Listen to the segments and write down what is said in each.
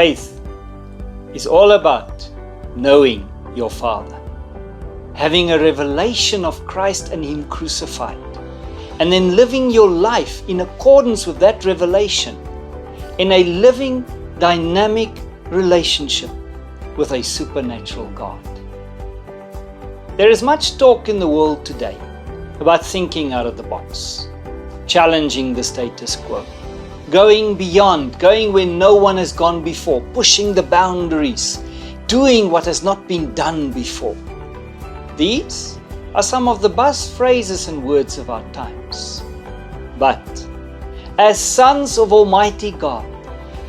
Faith is all about knowing your Father, having a revelation of Christ and Him crucified, and then living your life in accordance with that revelation in a living, dynamic relationship with a supernatural God. There is much talk in the world today about thinking out of the box, challenging the status quo, going beyond, going where no one has gone before, pushing the boundaries, doing what has not been done before. These are some of the buzz phrases and words of our times. But as sons of Almighty God,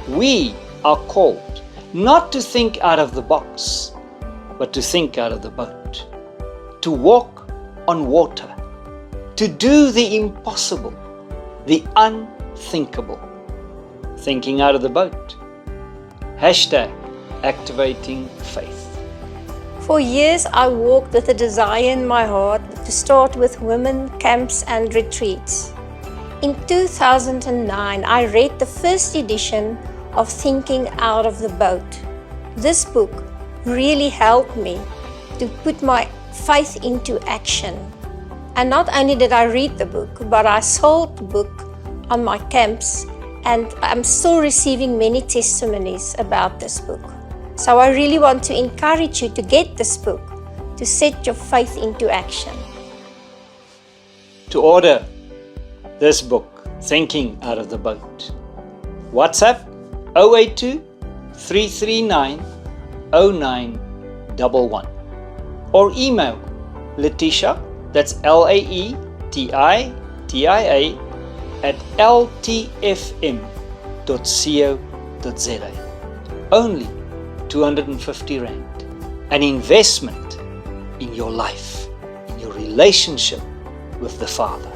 we are called not to think out of the box, but to think out of the boat, to walk on water, to do the impossible, the unthinkable. Thinking out of the boat. #activating faith. For years, I walked with a desire in my heart to start with women camps and retreats. In 2009, I read the first edition of Thinking Out of the Boat. This book really helped me to put my faith into action. And not only did I read the book, but I sold the book on my camps, and I'm still receiving many testimonies about this book. So I really want to encourage you to get this book, to set your faith into action. To order this book, Thinking Out of the Boat, WhatsApp 082 339 0911, or email Letitia, that's LAETITIA, at ltfm.co.za. Only 250 Rand. An investment in your life, in your relationship with the Father.